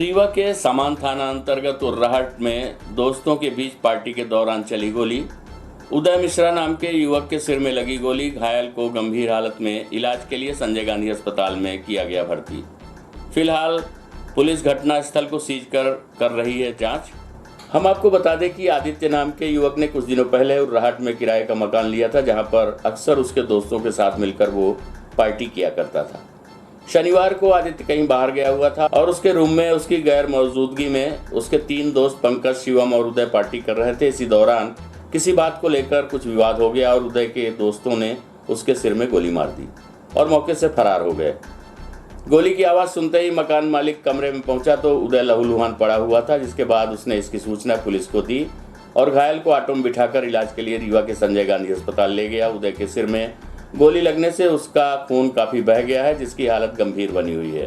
रीवा के सामान थाना अंतर्गत उर्राहट में दोस्तों के बीच पार्टी के दौरान चली गोली। उदय मिश्रा नाम के युवक के सिर में लगी गोली। घायल को गंभीर हालत में इलाज के लिए संजय गांधी अस्पताल में किया गया भर्ती। फिलहाल पुलिस घटनास्थल को सीज कर रही है जांच। हम आपको बता दें कि आदित्य नाम के युवक ने कुछ दिनों पहले उर्राहट में किराए का मकान लिया था, जहां पर अक्सर उसके दोस्तों के साथ मिलकर वो पार्टी किया करता था। शनिवार को आदित्य कहीं बाहर गया हुआ था और उसके रूम में उसकी गैर मौजूदगी में उसके 3 दोस्त पंकज, शिवम और उदय पार्टी कर रहे थे। इसी दौरान किसी बात को लेकर कुछ विवाद हो गया और उदय के दोस्तों ने उसके सिर में गोली मार दी और मौके से फरार हो गए। गोली की आवाज़ सुनते ही मकान मालिक कमरे में पहुंचा तो उदय लहूलुहान पड़ा हुआ था, जिसके बाद उसने इसकी सूचना पुलिस को दी और घायल को ऑटो में बिठाकर इलाज के लिए रीवा के संजय गांधी अस्पताल ले गया। उदय के सिर में गोली लगने से उसका खून काफी बह गया है, जिसकी हालत गंभीर बनी हुई है।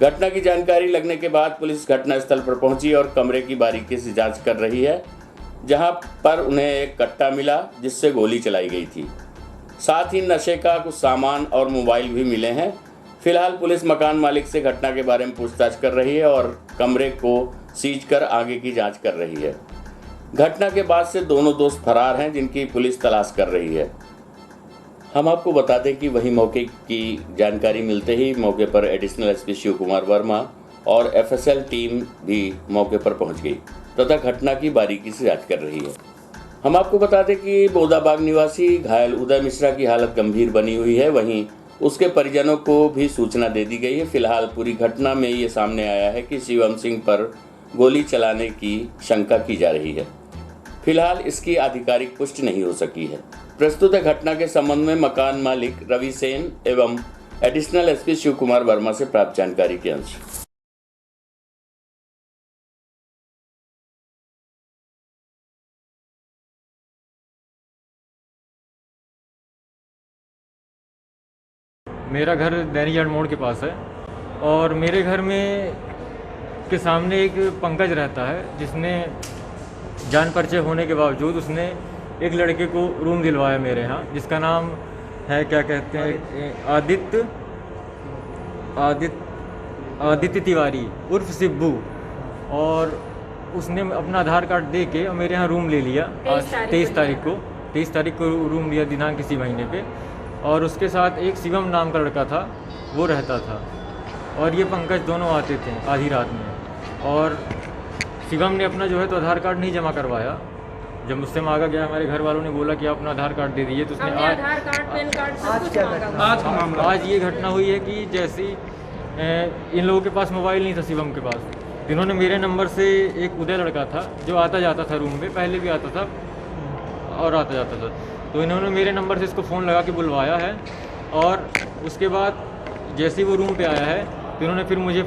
घटना की जानकारी लगने के बाद पुलिस घटनास्थल पर पहुंची और कमरे की बारीकी से जांच कर रही है, जहां पर उन्हें एक कट्टा मिला जिससे गोली चलाई गई थी। साथ ही नशे का कुछ सामान और मोबाइल भी मिले हैं। फिलहाल पुलिस मकान मालिक से घटना के बारे में पूछताछ कर रही है और कमरे को सीज कर आगे की जाँच कर रही है। घटना के बाद से दोनों दोस्त फरार हैं, जिनकी पुलिस तलाश कर रही है। हम आपको बता दें कि वही मौके की जानकारी मिलते ही मौके पर एडिशनल एसपी शिव कुमार वर्मा और एफएसएल टीम भी मौके पर पहुंच गई तथा घटना की बारीकी से जांच कर रही है। हम आपको बता दें कि बोदाबाग निवासी घायल उदय मिश्रा की हालत गंभीर बनी हुई है, वहीं उसके परिजनों को भी सूचना दे दी गई है। फिलहाल पूरी घटना में ये सामने आया है कि शिवम सिंह पर गोली चलाने की शंका की जा रही है। फिलहाल इसकी आधिकारिक पुष्टि नहीं हो सकी है। प्रस्तुत घटना के संबंध में मकान मालिक रवि सेन एवं एडिशनल एसपी शिव कुमार वर्मा से प्राप्त जानकारी के अंश। मेरा घर दैनियाड मोड़ के पास है और मेरे घर में के सामने एक पंकज रहता है, जिसने जान परिचय होने के बावजूद उसने एक लड़के को रूम दिलवाया मेरे यहाँ, जिसका नाम है क्या कहते हैं आदित्य तिवारी उर्फ सिब्बू। और उसने अपना आधार कार्ड दे के और मेरे यहाँ रूम ले लिया 23 तारीख को रूम लिया दिनांक किसी महीने पे। और उसके साथ एक शिवम नाम का लड़का था, वो रहता था और ये पंकज दोनों आते थे आधी रात में। और शिवम ने अपना जो है तो आधार कार्ड नहीं जमा करवाया। जब मुझसे मांगा गया, हमारे घर वालों ने बोला कि आप अपना आधार कार्ड दे दीजिए, तो उसने आधार कार्ड, पैन कार्ड सब कुछ मांगा। आज ये घटना हुई है कि जैसी इन लोगों के पास मोबाइल नहीं था शिवम के पास, इन्होंने मेरे नंबर से एक उदय लड़का था जो आता जाता था रूम में, पहले भी आता था और आता जाता था, तो इन्होंने मेरे नंबर से इसको फ़ोन लगा के बुलवाया है। और उसके बाद जैसे ही वो रूम पे आया है तो इन्होंने फिर मुझे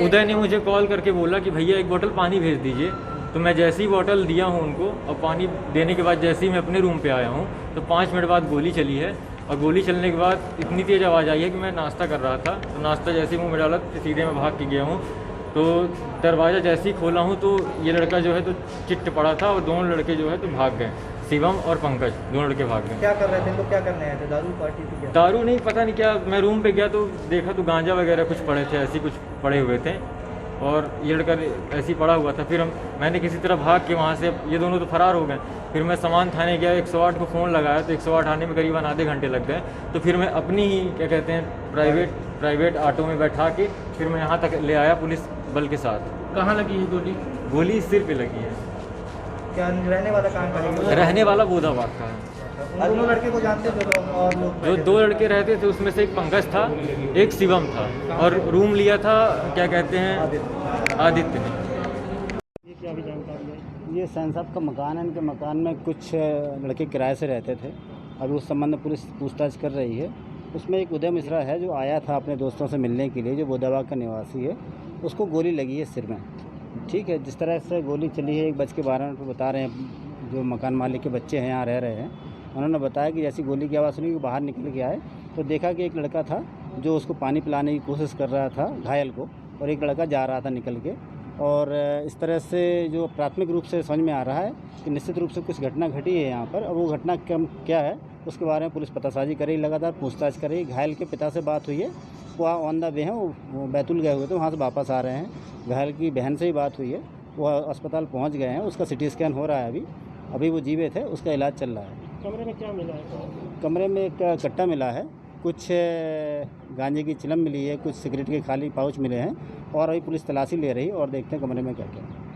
उदय ने मुझे कॉल करके बोला कि भैया एक बोतल पानी भेज दीजिए। तो मैं जैसे ही बोतल दिया हूँ उनको और पानी देने के बाद जैसे ही मैं अपने रूम पे आया हूँ तो 5 मिनट बाद गोली चली है। और गोली चलने के बाद इतनी तेज़ आवाज़ आई है कि मैं नाश्ता कर रहा था, तो नाश्ता जैसे ही मुँह में डाला सीधे मैं भाग के गया हूँ। तो दरवाज़ा जैसे ही खोला हूँ तो ये लड़का जो है तो चिट्ट पड़ा था और दोनों लड़के जो है तो भाग गए, शिवम और पंकज दोनों लड़के भाग गए। क्या कर रहे थे लोग, क्या करने आए थे? दारू पार्टी थी क्या? दारू नहीं, पता नहीं क्या। मैं रूम पे गया तो देखा तो गांजा वगैरह कुछ पड़े थे, ऐसे कुछ पड़े हुए थे और ये लड़का ऐसे ही पड़ा हुआ था। फिर मैंने किसी तरह भाग के वहाँ से, ये दोनों तो फरार हो गए। फिर मैं सामान थाने गया, 108 को फ़ोन लगाया तो 108 आने में करीबन आधे घंटे लग गए। तो फिर मैं अपनी ही क्या कहते हैं प्राइवेट ऑटो में बैठा के फिर मैं यहाँ तक ले आया पुलिस बल के साथ। कहाँ लगी है गोली? गोली सिर पे लगी है। क्या रहने वाला कहाँ का है? रहने वाला बोदाबाग का है। दोनों लड़के को जानते थे लोग और लोग? जो 2 लड़के रहते थे उसमें से एक पंकज था, एक शिवम था और रूम लिया था क्या कहते हैं आदित्य ने। ये क्या भी जानकारी है? ये सैन साहब का मकान है। इनके मकान में कुछ लड़के किराए से रहते थे। अभी उस संबंध में पुलिस पूछताछ कर रही है। उसमें एक उदय मिश्रा है जो आया था अपने दोस्तों से मिलने के लिए, जो बोदाबाग का निवासी है। उसको गोली लगी है सिर में, ठीक है। जिस तरह से गोली चली है 1:12 पर बता रहे हैं जो मकान मालिक के बच्चे हैं यहाँ रह रहे हैं, उन्होंने बताया कि जैसी गोली की आवाज़ सुनी कि बाहर निकल के आए तो देखा कि एक लड़का था जो उसको पानी पिलाने की कोशिश कर रहा था घायल को, और एक लड़का जा रहा था निकल के। और इस तरह से जो प्राथमिक रूप से समझ में आ रहा है कि निश्चित रूप से कुछ घटना घटी है यहाँ पर। और वो घटना क्या है उसके बारे में पुलिस पतासाजी कर रही, लगातार पूछताछ कर रही। घायल के पिता से बात हुई है वहाँ ऑन द वे हैं, वो बैतूल गए हुए थे, वहाँ से वापस आ रहे हैं। घायल की बहन से ही बात हुई है, वो अस्पताल पहुँच गए हैं, उसका सिटी स्कैन हो रहा है अभी वो जीवित है, उसका इलाज चल रहा है। कमरे में क्या मिला है? कमरे में एक कट्टा मिला है, कुछ गांजे की चिलम मिली है, कुछ सिगरेट के खाली पाउच मिले हैं और अभी पुलिस तलाशी ले रही है और देखते हैं कमरे में क्या क्या है।